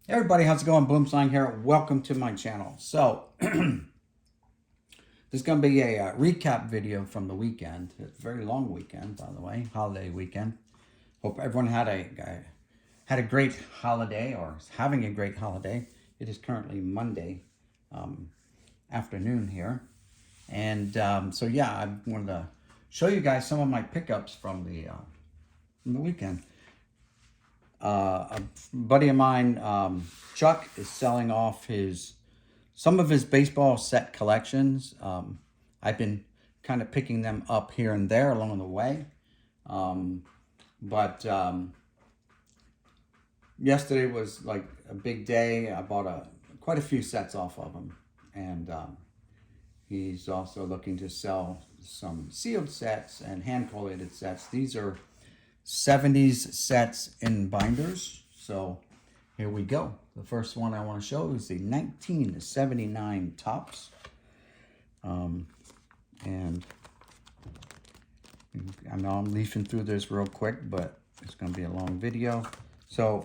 Hey everybody, how's it going? Boomslang here. Welcome to my channel. So, this is going to be a recap video from the weekend. It's a very long weekend, by the way, holiday weekend. Hope everyone had a great holiday or is having a great holiday. It is currently Monday afternoon here, and so yeah, I wanted to show you guys some of my pickups from the weekend. A buddy of mine, Chuck, is selling off some of his baseball set collections. I've been kind of picking them up here and there along the way. But yesterday was like a big day. I bought quite a few sets off of him. And he's also looking to sell some sealed sets and hand collated sets. These are 70s sets in binders. So here we go. The first one I want to show is the 1979 Topps. And I know I'm leafing through this real quick, but it's going to be a long video. So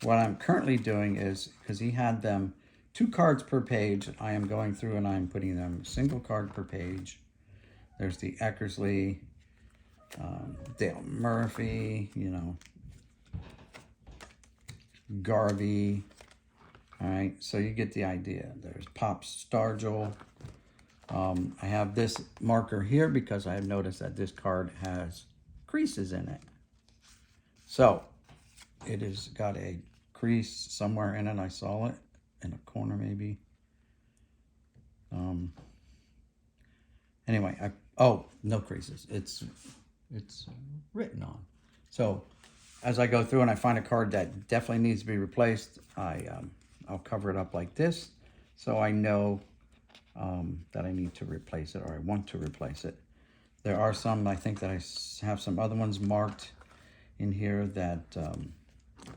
what I'm currently doing is, because he had them 2 cards per page, I am going through and I'm putting them single card per page. There's the Eckersley, Dale Murphy, Garvey. All right, so you get the idea. There's Pop Stargell. I have this marker here because I have noticed that this card has creases in it. So it has got a crease somewhere in it. I saw it in a corner maybe. Anyway, oh, no creases. It's written on. So as I go through and I find a card that definitely needs to be replaced, I'll cover it up like this so I know that I need to replace it or I want to replace it. There are some, I think that I have some other ones marked in here that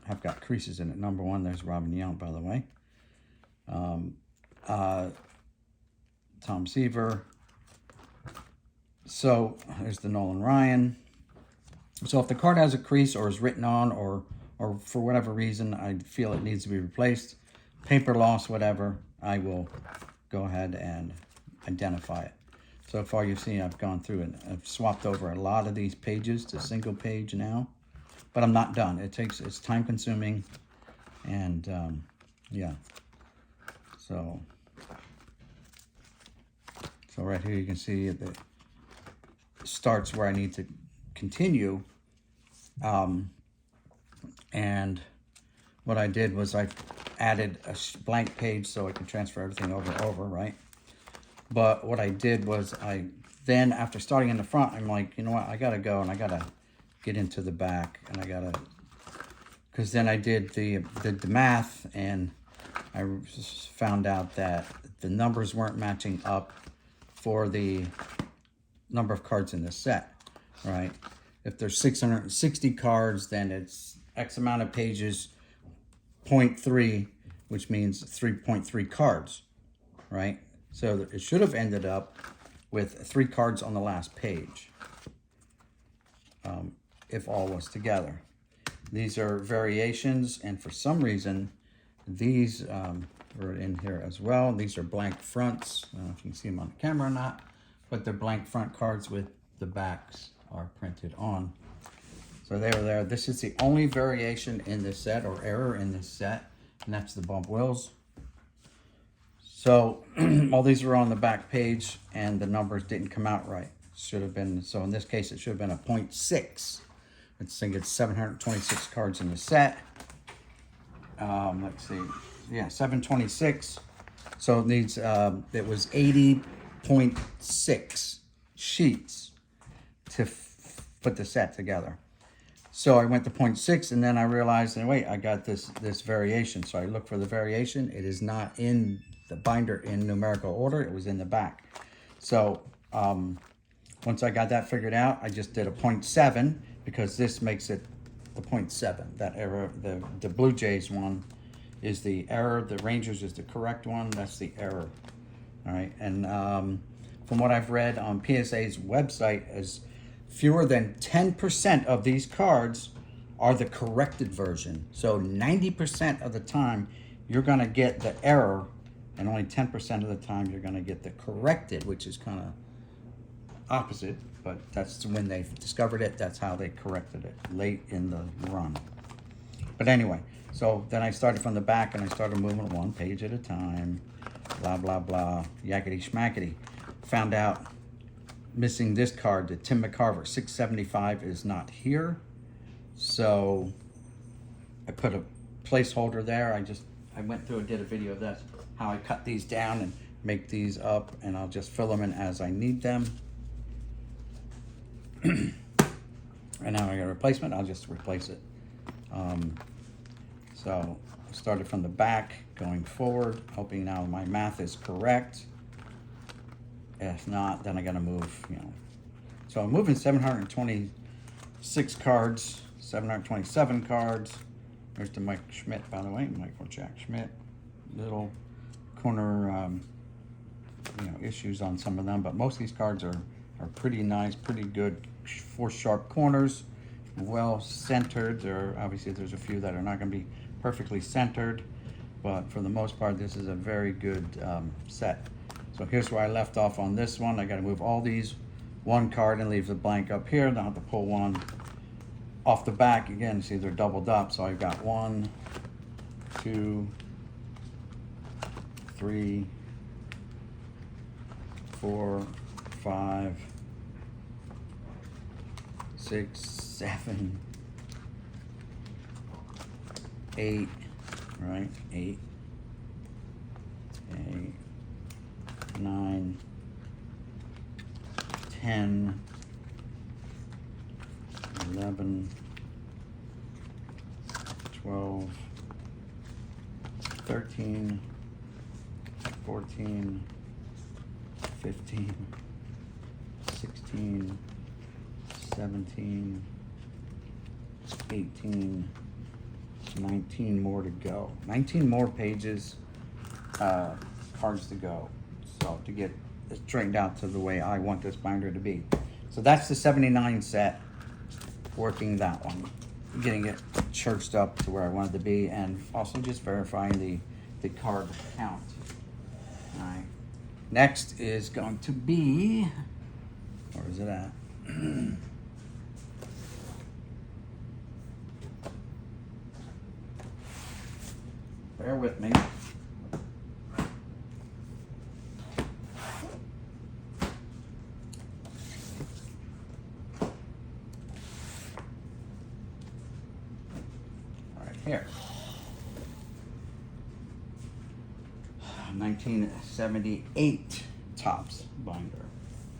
have got creases in it. Number one, there's Robin Yount, by the way. Tom Seaver. So there's the Nolan Ryan. So if the card has a crease or is written on or for whatever reason I feel it needs to be replaced, paper loss, whatever, I will go ahead and identify it. So far you've seen I've gone through and I've swapped over a lot of these pages to single page now, but I'm not done. It's time consuming, and yeah. So right here you can see it starts where I need to continue. And what I did was I added a blank page so I can transfer everything over, right? But what I did was then after starting in the front, I'm like, you know what, I gotta go and I gotta get into the back, and because then I did the math and I found out that the numbers weren't matching up for the number of cards in the set, right? If there's 660 cards, then it's X amount of pages, 0.3, which means 3.3 cards, right? So it should have ended up with 3 cards on the last page, if all was together. These are variations, and for some reason, these were in here as well. These are blank fronts. I don't know if you can see them on the camera or not, but they're blank front cards with the backs are printed on. So they were there. This is the only variation in this set, or error in this set, and that's the bump wheels. So all these were on the back page and the numbers didn't come out right. Should have been, so in this case it should have been a 0.6. I think it's 726 cards in the set. Let's see, yeah, 726. So it needs, it was 80.6 sheets to put the set together. So I went to 0.6, and then I realized, wait, I got this variation. So I looked for the variation. It is not in the binder in numerical order. It was in the back. So once I got that figured out, I just did a 0.7 because this makes it the 0.7. That error, the Blue Jays one is the error. The Rangers is the correct one. That's the error. All right. And from what I've read on PSA's website, is fewer than 10% of these cards are the corrected version. So 90% of the time, you're going to get the error, and only 10% of the time you're going to get the corrected, which is kind of opposite, but that's when they discovered it. That's how they corrected it late in the run. But anyway, so then I started from the back and I started moving one page at a time, blah, blah, blah, yakety schmackety. Found out missing this card, the Tim McCarver 675 is not here. So I put a placeholder there. I went through and did a video of this, how I cut these down and make these up, and I'll just fill them in as I need them. And now I got a replacement, I'll just replace it. So I started from the back going forward, hoping now my math is correct. If not, then I gotta move, you know. So I'm moving 726 cards, 727 cards. There's the Mike Schmidt, by the way, Michael Jack Schmidt. Little corner, issues on some of them, but most of these cards are pretty nice, pretty good, 4 sharp corners, well centered. Obviously there's a few that are not going to be perfectly centered, but for the most part this is a very good set. So here's where I left off on this one. I got to move all these one card and leave the blank up here. Then I have to pull one off the back again. See, they're doubled up, so I've got 1, 2, 3, 4, 5, 6, 7, 8, right? 8, 9, 10, 11, 12, 13, 14, 15, 16, 17, 18, 19 more to go. 19 more pages, cards to go. So to get it straightened out to the way I want this binder to be. So that's the 79 set, working that one. Getting it churched up to where I want it to be, and also just verifying the card count. All right. Next is going to be, where is it at? Bear with me. All right, here. 1978 Topps binder.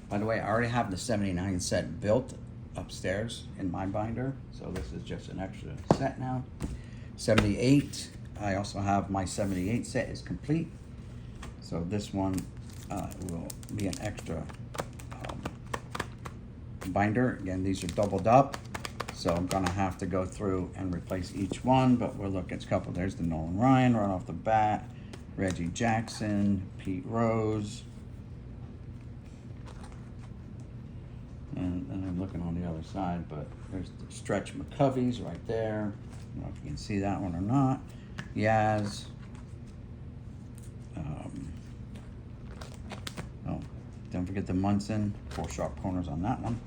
By the way, I already have the 79 set built upstairs in my binder, so this is just an extra set now. 78. I also have my 78 set is complete, so this one will be an extra binder. Again, these are doubled up, so I'm gonna have to go through and replace each one, but we'll look at a couple. There's the Nolan Ryan right off the bat, Reggie Jackson, Pete Rose, and I'm looking on the other side, but there's the Stretch McCovey's right there. I don't know if you can see that one or not. Yaz. Oh, don't forget the Munson. 4 sharp corners on that one.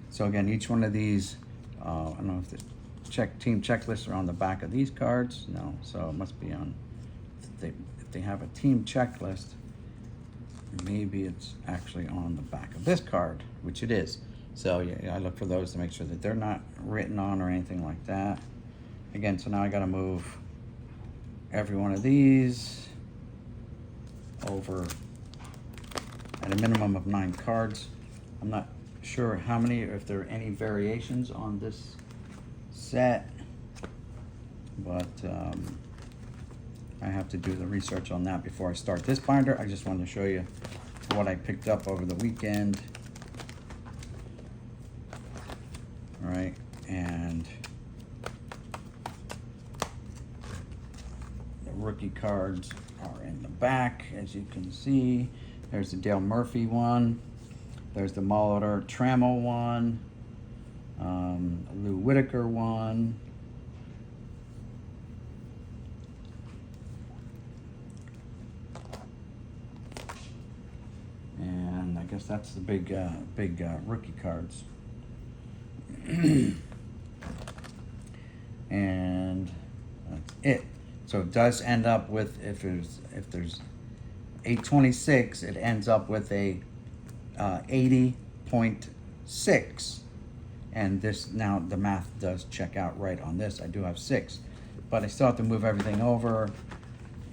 So again, each one of these, I don't know if the team checklists are on the back of these cards. No, so it must be on. If they have a team checklist, maybe it's actually on the back of this card, which it is. So yeah, I look for those to make sure that they're not written on or anything like that. Again, so now I gotta move every one of these over at a minimum of 9 cards. I'm not sure how many, if there are any variations on this set, but I have to do the research on that before I start this binder. I just wanted to show you what I picked up over the weekend. All right, and the rookie cards are in the back, as you can see. There's the Dale Murphy one. There's the Molitor Trammell one. Lou Whitaker one. course, that's the big rookie cards. And that's it. So it does end up with, if there's 826, it ends up with a 80.6. And this, now the math does check out right on this. I do have 6, but I still have to move everything over,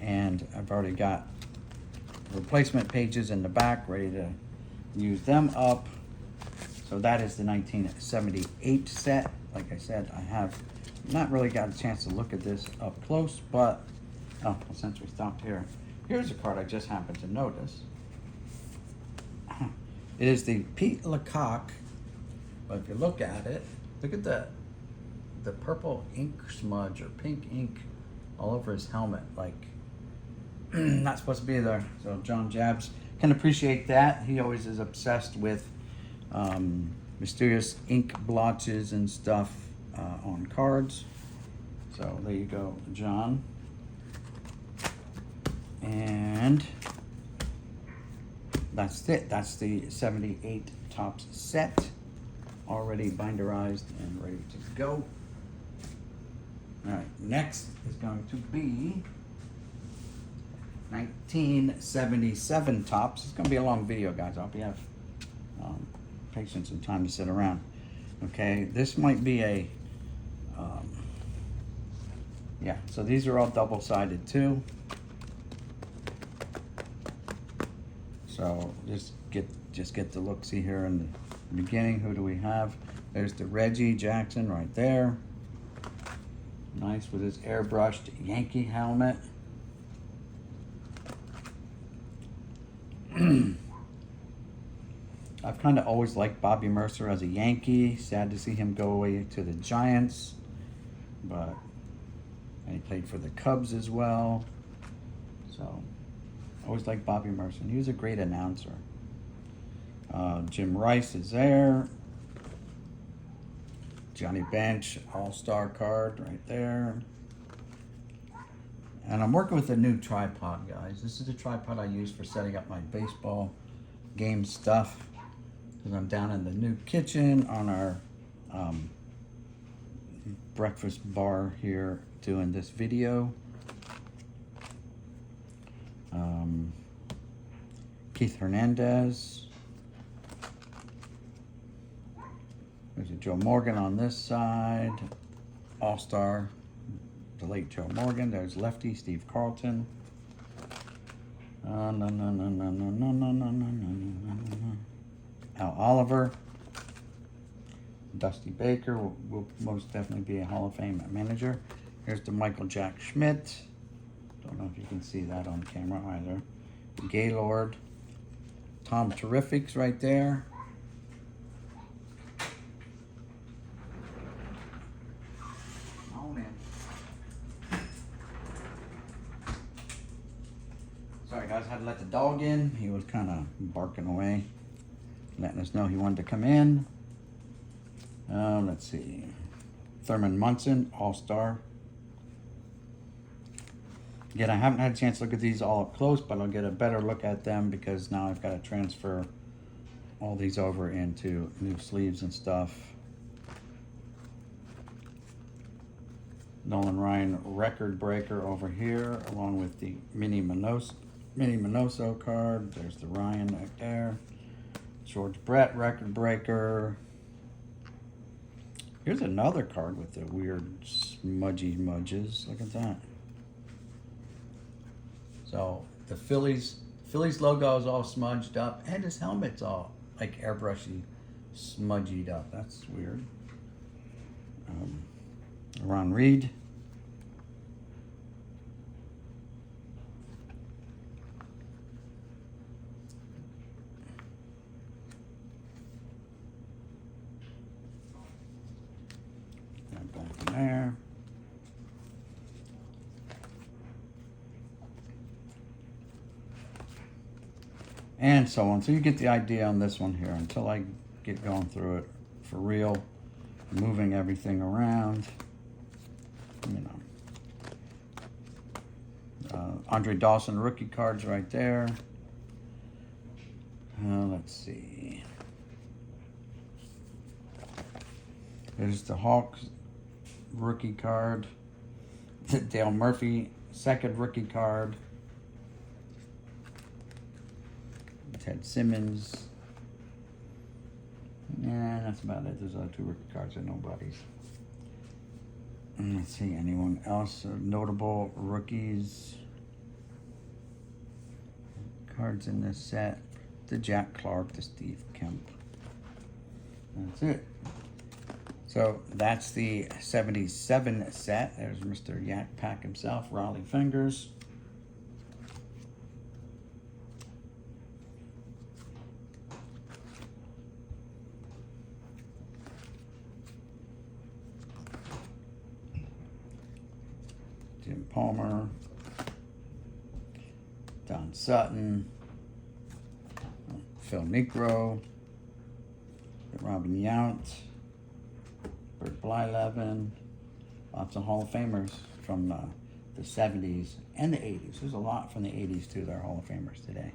and I've already got replacement pages in the back ready to use them up. So that is the 1978 set. Like I said, I have not really got a chance to look at this up close, but oh, well, since we stopped here, here's a card I just happened to notice. It is the Pete Lecoq, but if you look at it, look at the purple ink smudge or pink ink all over his helmet, like not supposed to be there. So John Jabs can appreciate that. He always is obsessed with mysterious ink blotches and stuff on cards. So there you go, John. And that's it. That's the 78 Topps set, already binderized and ready to go. All right, next is going to be 1977 Topps. It's going to be a long video, guys. I hope you have patience and time to sit around. Okay, this might be a yeah, so these are all double-sided too. So just get the look-see here in the beginning. Who do we have? There's the Reggie Jackson right there. Nice with his airbrushed Yankee helmet. I've kind of always liked Bobby Mercer as a Yankee. Sad to see him go away to the Giants, but and he played for the Cubs as well. So always liked Bobby Mercer. He was a great announcer. Jim Rice is there. Johnny Bench, all-star card right there. And I'm working with a new tripod, guys. This is the tripod I use for setting up my baseball game stuff, because I'm down in the new kitchen on our breakfast bar here doing this video. Keith Hernandez. There's a Joe Morgan on this side. All-star, the late Joe Morgan. There's lefty Steve Carlton. Al Oliver. Dusty Baker will most definitely be a Hall of Fame manager. Here's the Michael Jack Schmidt. Don't know if you can see that on camera either. Gaylord. Tom Terrifics right there. Oh, man. Sorry, guys. I had to let the dog in. He was kind of barking away, letting us know he wanted to come in. Let's see. Thurman Munson, All-Star. Again, I haven't had a chance to look at these all up close, but I'll get a better look at them because now I've got to transfer all these over into new sleeves and stuff. Nolan Ryan record breaker over here, along with the Mini Minoso card. There's the Ryan right there. George Brett record breaker. Here's another card with the weird smudgy smudges. Look at that. So the Phillies logo is all smudged up, and his helmet's all like airbrushy, smudged up. That's weird. Ron Reed. Back in there. And so on. So you get the idea on this one here until I get going through it for real, moving everything around. You know, Andre Dawson rookie cards right there. Let's see. There's the Hawks rookie card. Dale Murphy, second rookie card. Ted Simmons. Yeah, that's about it. Those other two rookie cards are nobodies. Let's see, anyone else? Notable rookies. Cards in this set. The Jack Clark, the Steve Kemp. That's it. So that's the 77 set. There's Mr. Yak Pack himself, Raleigh Fingers. Jim Palmer, Don Sutton, Phil Negro, Robin Yount, Bert Blyleven, lots of Hall of Famers from the 70s and the 80s. There's a lot from the 80s too that are Hall of Famers today.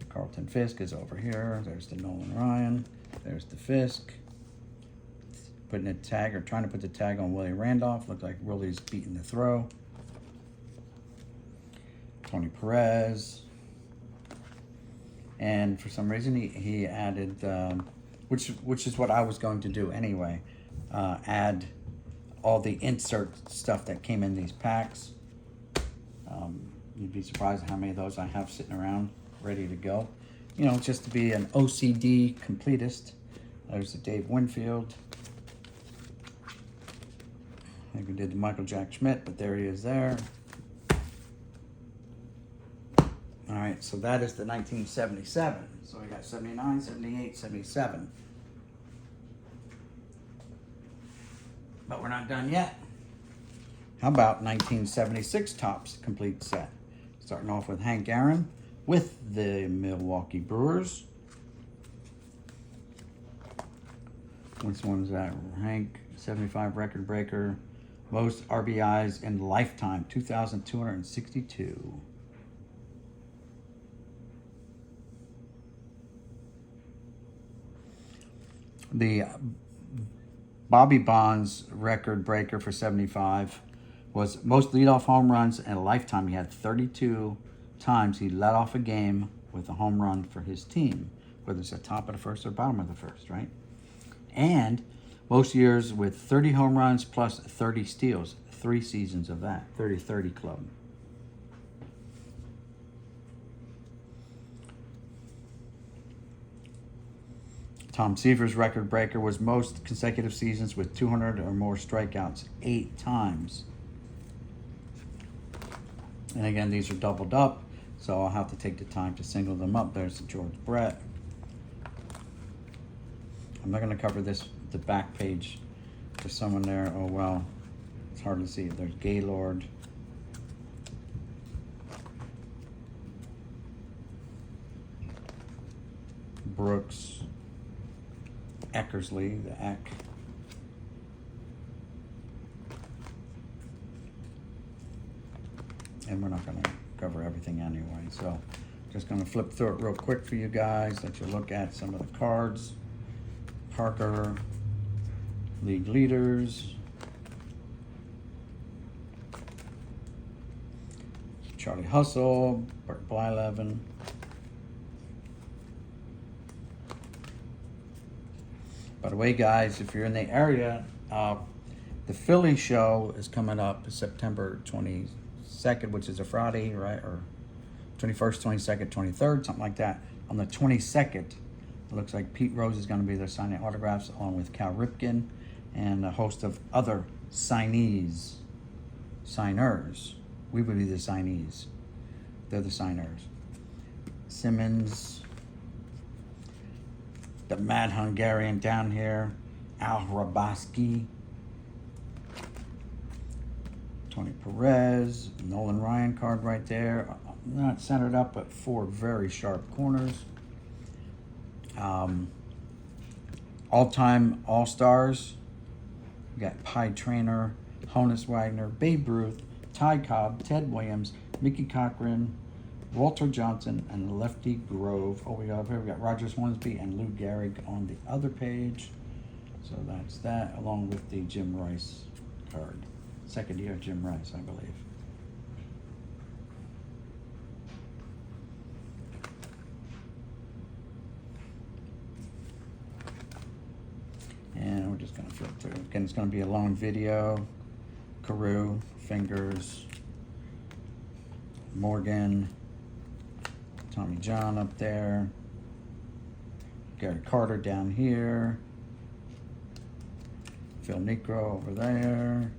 Carlton Fisk is over here. There's the Nolan Ryan. There's the Fisk. Putting a tag, or trying to put the tag on Willie Randolph. Looks like Willie's beating the throw. Tony Perez. And for some reason he added, which is what I was going to do anyway, add all the insert stuff that came in these packs. You'd be surprised at how many of those I have sitting around ready to go. You know, just to be an OCD completist. There's the Dave Winfield. I think we did the Michael Jack Schmidt, but there he is there. All right, so that is the 1977. So we got 79, 78, 77. But we're not done yet. How about 1976 Topps complete set? Starting off with Hank Aaron with the Milwaukee Brewers. Which one's that? Hank, 75 record breaker. Most RBIs in lifetime, 2,262. The Bobby Bonds record breaker for 75 was most leadoff home runs in a lifetime. He had 32 times he led off a game with a home run for his team, whether it's at top of the first or bottom of the first, right? And most years with 30 home runs plus 30 steals, 3 seasons of that, 30-30 club. Tom Seaver's record breaker was most consecutive seasons with 200 or more strikeouts, 8 times. And again, these are doubled up, so I'll have to take the time to single them up. There's the George Brett. I'm not going to cover this, the back page. There's someone there. Oh, well, it's hard to see. There's Gaylord. Brooks. Eckersley, the Eck. And we're not going to cover everything anyway, so just going to flip through it real quick for you guys, let you look at some of the cards. Parker, league leaders. Charlie Hustle, Bert Blyleven. By the way, guys, if you're in the area, the Philly show is coming up September 22nd, which is a Friday, right? Or 21st, 22nd, 23rd, something like that. On the 22nd, it looks like Pete Rose is going to be there signing autographs along with Cal Ripken and a host of other signers. We would be the signees. They're the signers. Simmons. The Mad Hungarian down here, Al Hrabaski, Tony Perez, Nolan Ryan card right there. Not centered up, but 4 very sharp corners. All-time All-Stars. We got Pie Traynor, Honus Wagner, Babe Ruth, Ty Cobb, Ted Williams, Mickey Cochran, Walter Johnson and Lefty Grove. Oh, we got Rogers Hornsby and Lou Gehrig on the other page. So that's that, along with the Jim Rice card. Second year Jim Rice, I believe. And we're just going to flip through. Again, it's going to be a long video. Carew, Fingers, Morgan, Tommy John up there, Gary Carter down here, Phil Necro over there,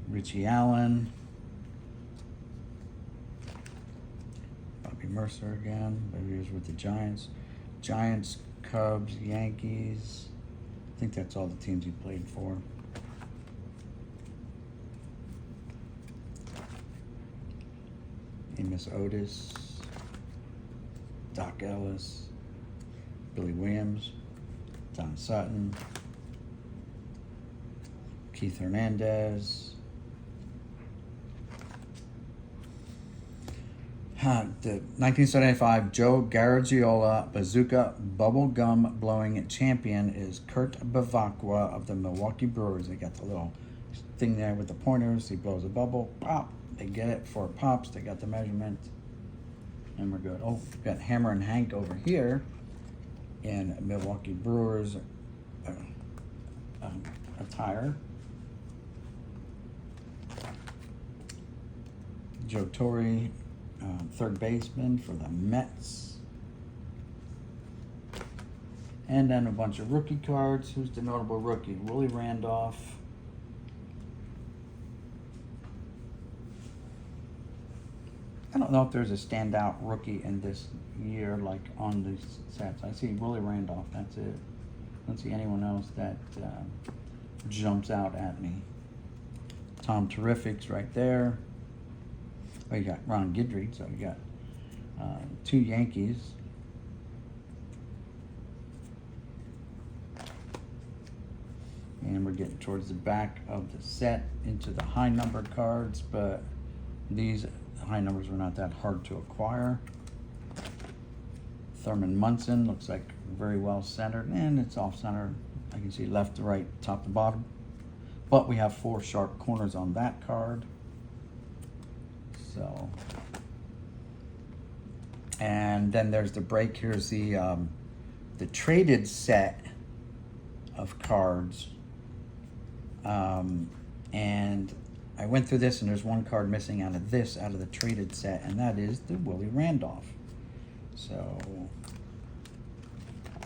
Richie Allen, Bobby Mercer again, but he was with the Giants. Giants, Cubs, Yankees. I think that's all the teams he played for. Amos Otis, Doc Ellis, Billy Williams, Don Sutton, Keith Hernandez, the 1975 Joe Garagiola Bazooka Bubblegum Blowing Champion is Kurt Bevacqua of the Milwaukee Brewers. They got the little thing there with the pointers. He blows a bubble, pop. They get it for pops. They got the measurement, and we're good. Oh, we've got Hammer and Hank over here in Milwaukee Brewers attire. Joe Torre, third baseman for the Mets. And then a bunch of rookie cards. Who's the notable rookie? Willie Randolph. I don't know if there's a standout rookie in this year, like on these sets. I see Willie Randolph, that's it. I don't see anyone else that jumps out at me. Tom Terrific's right there. Oh, you got Ron Guidry, so you got two Yankees. And we're getting towards the back of the set into the high numbered cards, but these high numbers were not that hard to acquire. Thurman Munson looks like very well centered, and it's off center. I can see left to right, top to bottom. But we have 4 sharp corners on that card. So, and then there's the break. Here's the traded set of cards. And I went through this, and there's one card missing out of the traded set, and that is the Willie Randolph. So,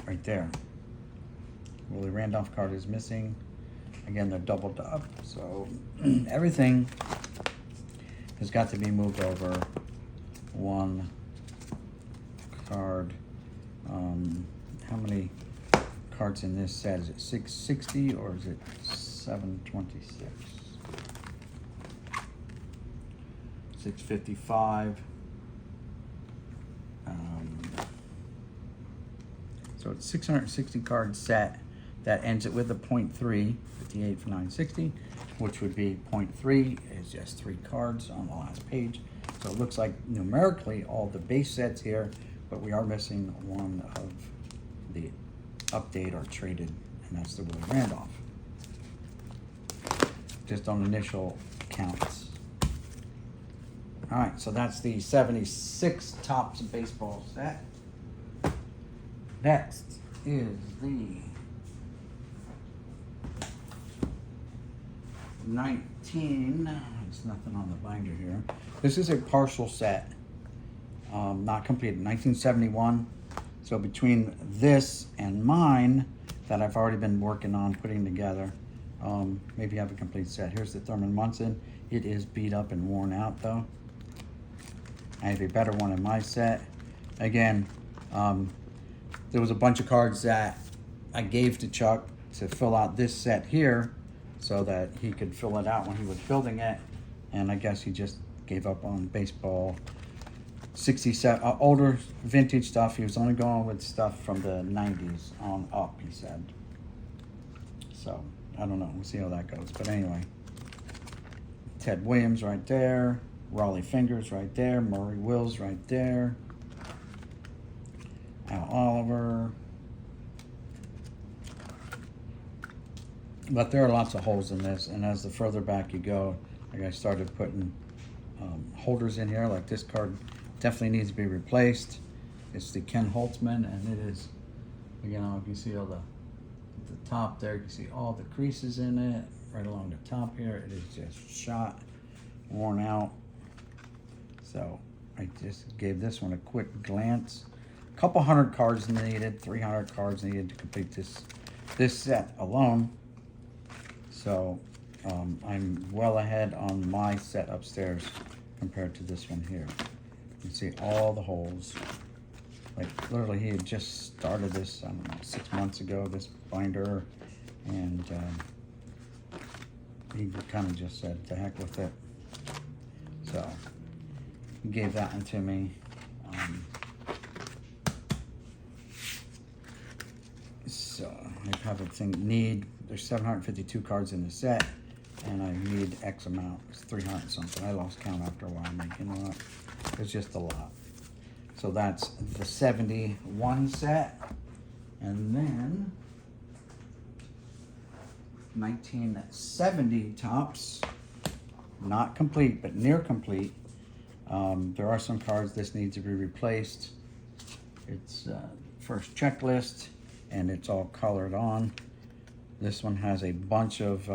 right there. Willie Randolph card is missing. Again, they're doubled up, so everything has got to be moved over one card. How many cards in this set? Is it 660 or is it 726? 655. So it's 660 card set that ends it with a 0.3, 58 for 960, which would be 0.3 is just 3 cards on the last page. So it looks like numerically all the base sets here, but we are missing one of the update or traded, and that's the Willie Randolph. Just on initial counts. All right, so that's the 76 Topps baseball set. Next is the 19, there's nothing on the binder here. This is a partial set, not completed, 1971. So between this and mine that I've already been working on putting together, maybe have a complete set. Here's the Thurman Munson. It is beat up and worn out though. I have a better one in my set. Again, there was a bunch of cards that I gave to Chuck to fill out this set here so that he could fill it out when he was building it. And I guess he just gave up on baseball. 67, older vintage stuff. He was only going with stuff from the 90s on up, he said. So, I don't know. We'll see how that goes. But anyway, Ted Williams right there. Raleigh Fingers right there. Murray Wills right there. Al Oliver. But there are lots of holes in this, and as the further back you go, like I started putting holders in here, like this card definitely needs to be replaced. It's the Ken Holtzman, and it is, you know, if you see all the top there, you can see all the creases in it, right along the top here. It is just shot, worn out. So I just gave this one a quick glance. A couple hundred cards needed, 300 cards needed to complete this set alone. So I'm well ahead on my set upstairs compared to this one here. You can see all the holes. Like literally he had just started this, I don't know, 6 months ago, this binder, and he kind of just said, to heck with it. So he gave that one to me. So I have a thing, there's 752 cards in the set, and I need X amount. It's 300 something. I lost count after a while. I'm like, you know what? It's just a lot. So that's the 71 set. And then 1970 tops. Not complete, but near complete. There are some cards this needs to be replaced. It's first checklist, and it's all colored on. This one has a bunch of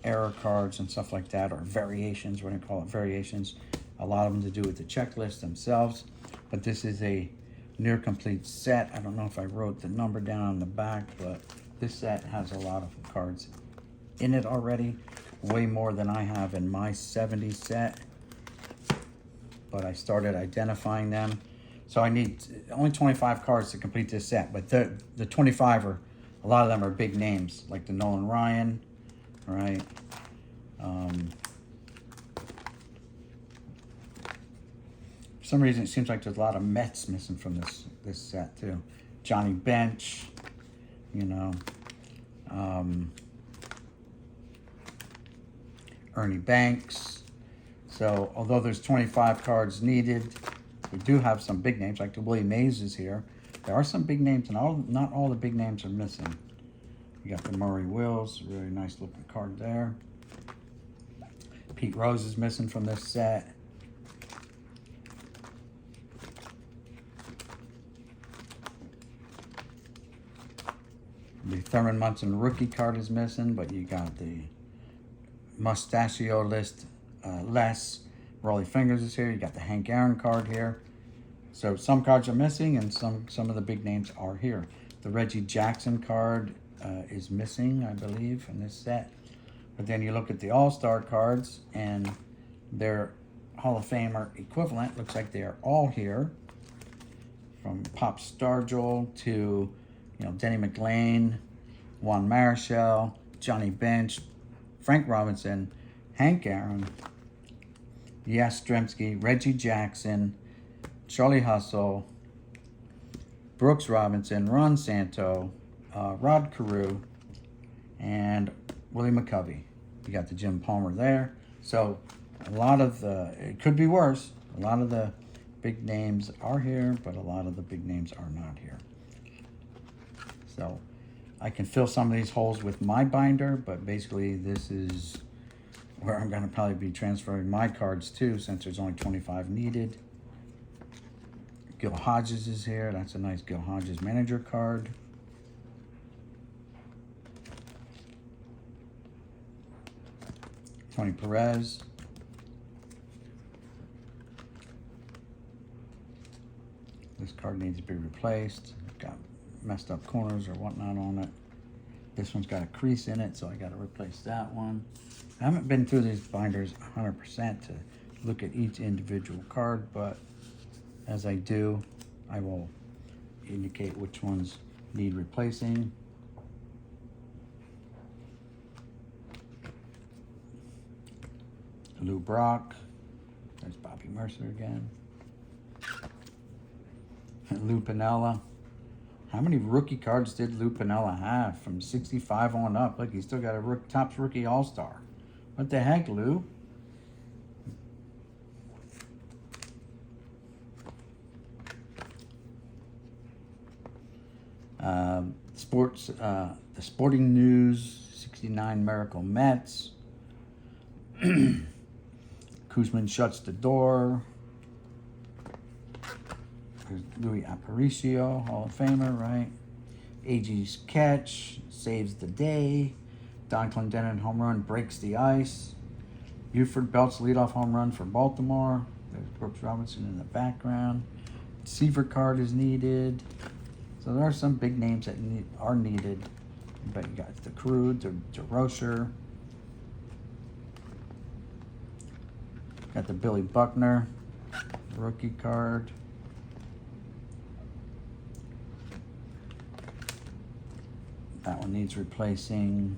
error cards and stuff like that, or variations. We're gonna call it variations. A lot of them to do with the checklist themselves. But this is a near complete set. I don't know if I wrote the number down on the back, but this set has a lot of cards in it already, way more than I have in my 70 set. But I started identifying them. So I need only 25 cards to complete this set, but the 25 are, a lot of them are big names, like the Nolan Ryan, right? For some reason, it seems like there's a lot of Mets missing from this set too. Johnny Bench, you know, Ernie Banks. So although there's 25 cards needed, we do have some big names, like the Willie Mays is here. There are some big names, and not all the big names are missing. You got the Murray Wills, really nice looking card there. Pete Rose is missing from this set. The Thurman Munson rookie card is missing, but you got the Mustachio list, Les. Raleigh Fingers is here. You got the Hank Aaron card here. So some cards are missing, and some of the big names are here. The Reggie Jackson card is missing, I believe, in this set. But then you look at the All-Star cards, and their Hall of Famer equivalent looks like they are all here. From Pop Stargell to, Denny McLain, Juan Marichal, Johnny Bench, Frank Robinson, Hank Aaron, Yastrzemski, Reggie Jackson, Charlie Hustle, Brooks Robinson, Ron Santo, Rod Carew, and Willie McCovey. You got the Jim Palmer there. So a lot of it could be worse. A lot of the big names are here, but a lot of the big names are not here. So I can fill some of these holes with my binder, but basically this is where I'm going to probably be transferring my cards to, since there's only 25 needed. Gil Hodges is here. That's a nice Gil Hodges manager card. Tony Perez. This card needs to be replaced. It's got messed up corners or whatnot on it. This one's got a crease in it, so I got to replace that one. I haven't been through these binders 100% to look at each individual card, but as I do, I will indicate which ones need replacing. Lou Brock. There's Bobby Mercer again. Lou Piniella. How many rookie cards did Lou Piniella have from 65 on up? Look, he's still got a Topps Rookie All-Star. What the heck, Lou? Sports, the sporting news, 69 Miracle Mets. Kuzman shuts the door. There's Louis Aparicio, Hall of Famer, right? Agee catch, saves the day. Don Clendenon home run, breaks the ice. Buford belts leadoff home run for Baltimore. There's Brooks Robinson in the background. Receiver card is needed. So there are some big names that are needed. But you got the Crew, DeRocher. Got the Billy Buckner rookie card. That one needs replacing.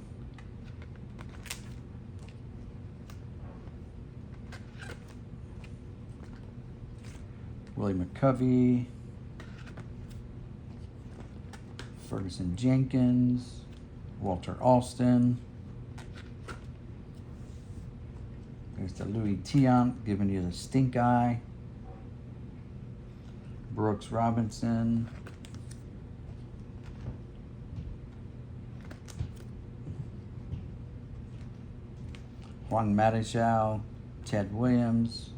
Willie McCovey. Ferguson Jenkins. Walter Alston. There's the Louis Tiant giving you the stink eye. Brooks Robinson. Juan Marichal. Ted Williams.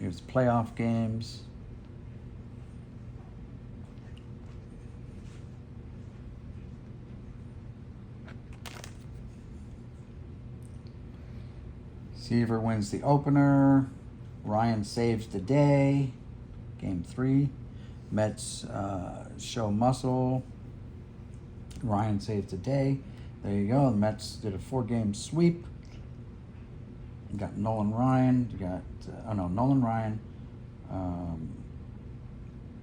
Here's playoff games. Seaver wins the opener. Ryan saves the day. Game 3. Mets show muscle. Ryan saves the day. There you go. The Mets did a 4-game sweep. You got Nolan Ryan. You got Nolan Ryan,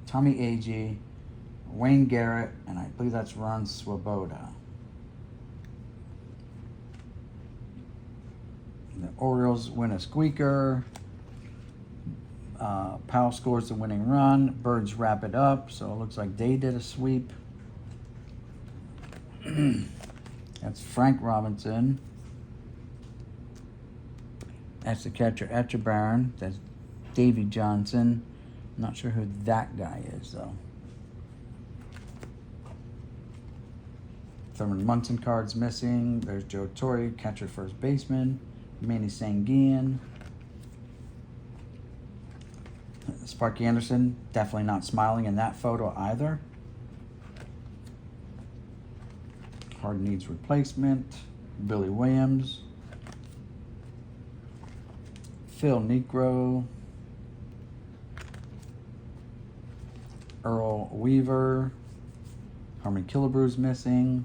Tommy Agee, Wayne Garrett, and I believe that's Ron Swoboda. The Orioles win a squeaker. Powell scores the winning run. Birds wrap it up, so it looks like they did a sweep. That's Frank Robinson. That's the catcher, Etchebarren. That's Davy Johnson. I'm not sure who that guy is, though. Thurman Munson card's missing. There's Joe Torre, catcher, first baseman. Manny Sanguian. Sparky Anderson, definitely not smiling in that photo either. Card needs replacement. Billy Williams. Phil Negro. Earl Weaver. Harmon Killebrew's missing.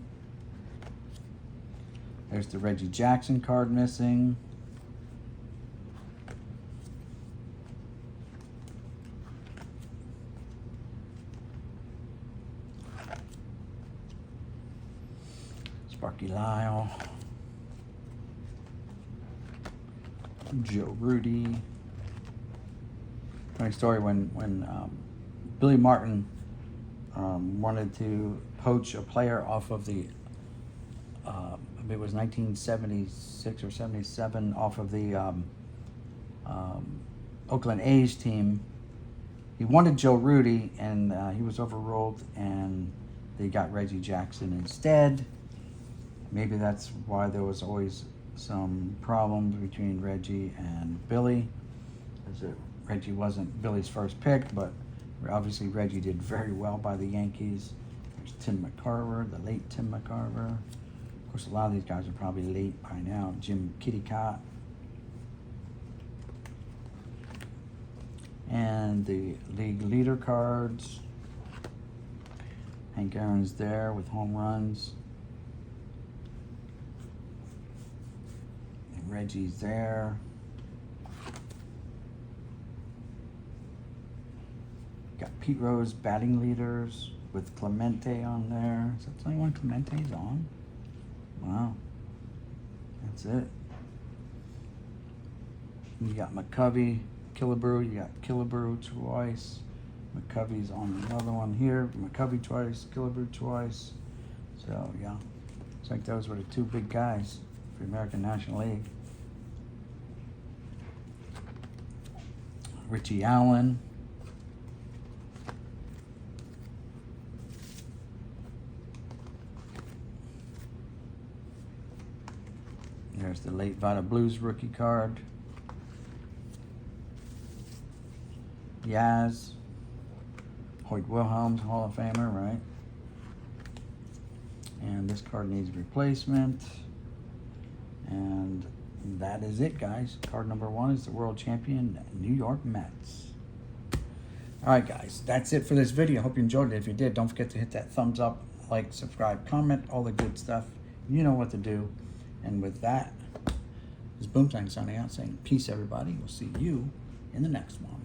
There's the Reggie Jackson card missing. Sparky Lyle. Joe Rudy. Funny story, when Billy Martin wanted to poach a player off of the, it was 1976 or 77, off of the Oakland A's team. He wanted Joe Rudy, and he was overruled, and they got Reggie Jackson instead. Maybe that's why there was always some problems between Reggie and Billy, as Reggie wasn't Billy's first pick, but obviously Reggie did very well by the Yankees. There's Tim McCarver, the late Tim McCarver. Of course, a lot of these guys are probably late by now. Jim Kittycott. And the league leader cards. Hank Aaron's there with home runs. And Reggie's there. Got Pete Rose batting leaders with Clemente on there. Is that the only one Clemente's on? Wow. That's it. You got McCovey, Killebrew. You got Killebrew twice. McCovey's on another one here. McCovey twice, Killebrew twice. So, yeah. Looks like those were the two big guys for the American National League. Richie Allen. There's the late Vita Blues rookie card. Yaz. Hoyt Wilhelms, Hall of Famer, right? And this card needs replacement. And that is it, guys. Card number 1 is the world champion New York Mets. Alright, guys. That's it for this video. Hope you enjoyed it. If you did, don't forget to hit that thumbs up, like, subscribe, comment, all the good stuff. You know what to do. And with that, this is Boomtang signing out saying peace, everybody. We'll see you in the next one.